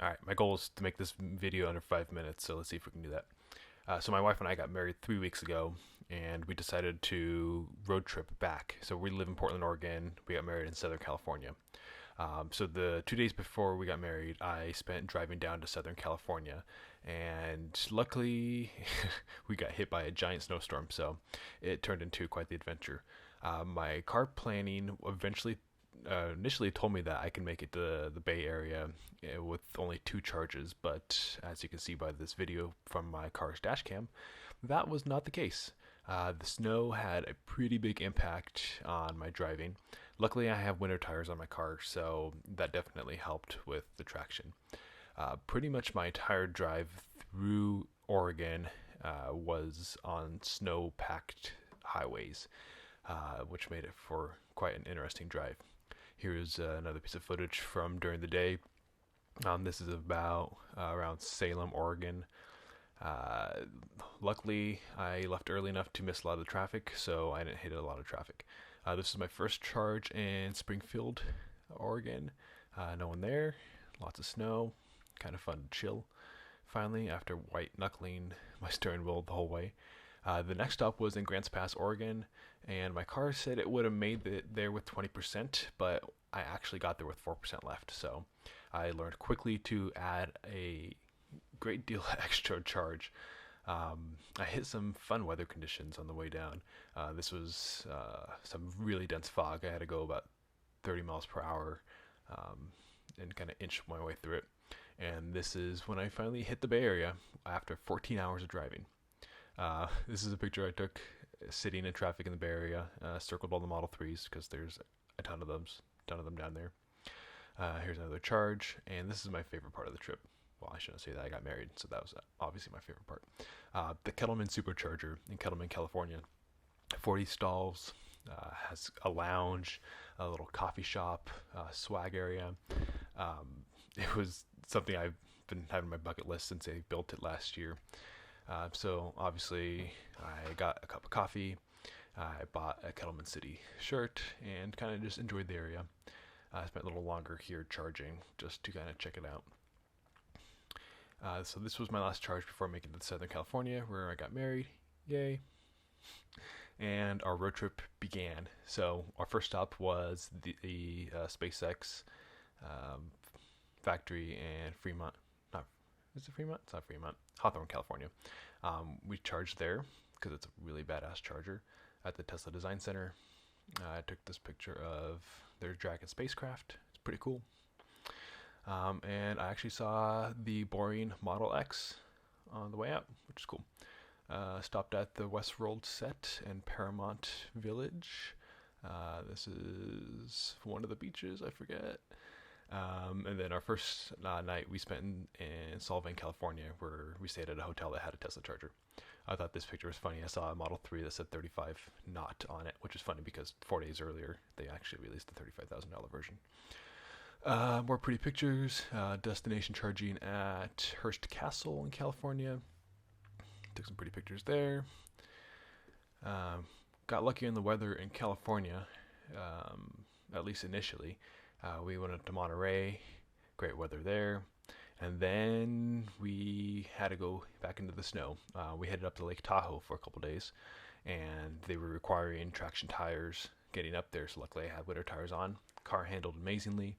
All right, my goal is to make this video under 5 minutes, so let's see if we can do that. So my wife and I got married 3 weeks ago, and we decided to road trip back. So we live in Portland, Oregon. We got married in Southern California. So the 2 days before we got married, I spent driving down to Southern California, and luckily we got hit by a giant snowstorm, so it turned into quite the adventure. My car planning initially told me that I can make it to the Bay Area with only two charges, but as you can see by this video from my car's dash cam, that was not the case. The snow had a pretty big impact on my driving. Luckily, I have winter tires on my car, so that definitely helped with the traction. Pretty much my entire drive through Oregon was on snow packed highways, which made it for quite an interesting drive. Here's another piece of footage from during the day. This is about around Salem, Oregon. Uh, Luckily, I left early enough to miss a lot of the traffic, so I didn't hit a lot of traffic. This is my first charge in Springfield, Oregon. No one there, lots of snow, kind of fun to chill. Finally, after white knuckling my steering wheel the whole way. The next stop was in Grants Pass, Oregon, and my car said it would have made it there with 20%, but I actually got there with 4% left. So I learned quickly to add a great deal of extra charge. I hit some fun weather conditions on the way down. This was some really dense fog. I had to go about 30 miles per hour and kind of inch my way through it. And this is when I finally hit the Bay Area after 14 hours of driving. This is a picture I took sitting in traffic in the Bay Area. Circled all the Model 3s because there's a ton of them down there. Here's another charge, and this is my favorite part of the trip. Well, I shouldn't say that. I got married, so that was obviously my favorite part. The Kettleman Supercharger in Kettleman, California. 40 stalls, has a lounge, a little coffee shop, swag area. It was something I've been having on my bucket list since they built it last year. So obviously, I got a cup of coffee. I bought a Kettleman City shirt and kind of just enjoyed the area. I spent a little longer here charging just to kind of check it out. So this was my last charge before making it to Southern California, where I got married. Yay! And our road trip began. So our first stop was the SpaceX um, factory in Fremont. Not is it Fremont? It's not Fremont. Hawthorne, California. We charged there because it's a really badass charger at the Tesla Design Center. I took this picture of their Dragon spacecraft. It's pretty cool. And I actually saw the boring Model X on the way out, which is cool. Stopped at the Westworld set in Paramount Village. This is one of the beaches, I forget. And then our first night we spent in Solvang, California, where we stayed at a hotel that had a Tesla charger. I thought this picture was funny. I saw a Model 3 that said 35 not on it, which is funny because 4 days earlier they actually released the $35,000 version. More pretty pictures. Destination charging at Hearst Castle in California. Took some pretty pictures there. Got lucky in the weather in California, at least initially. We went up to Monterey, great weather there. And then we had to go back into the snow. We headed up to Lake Tahoe for a couple days, and they were requiring traction tires getting up there. So luckily I had winter tires on. Car handled amazingly,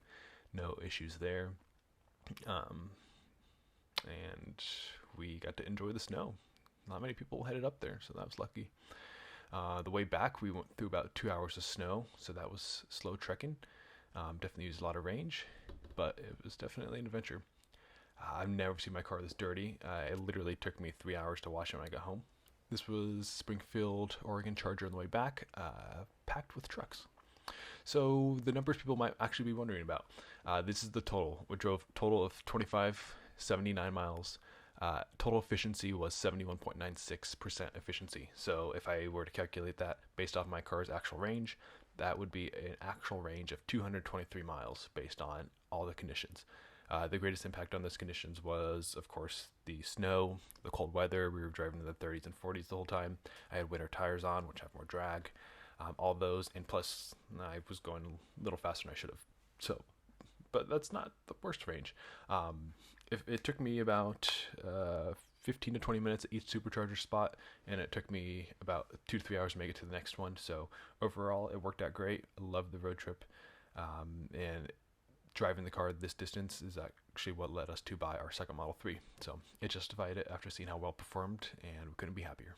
no issues there. And we got to enjoy the snow. Not many people headed up there, so that was lucky. The way back, we went through about 2 hours of snow, so that was slow trekking. Definitely used a lot of range, but it was definitely an adventure. I've never seen my car this dirty. It literally took me 3 hours to wash it when I got home. This was Springfield, Oregon charger on the way back, packed with trucks. So the numbers people might actually be wondering about. This is the total. We drove a total of 2,579 miles. Total efficiency was 71.96% efficiency. So if I were to calculate that based off my car's actual range, that would be an actual range of 223 miles based on all the conditions. The greatest impact on those conditions was, of course, the snow, the cold weather. We were driving in the 30s and 40s the whole time. I had winter tires on, which have more drag. All those, and plus I was going a little faster than I should have. So, but that's not the worst range. If it took me about 15 to 20 minutes at each supercharger spot, and it took me about 2 to 3 hours to make it to the next one. So overall, it worked out great. I love the road trip, and driving the car this distance is actually what led us to buy our second Model 3. So it justified it after seeing how well performed, and we couldn't be happier.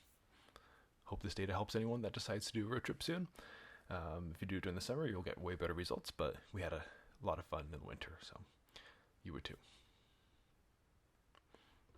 Hope this data helps anyone that decides to do a road trip soon. If you do it during the summer, you'll get way better results, but we had a lot of fun in the winter, so you would too.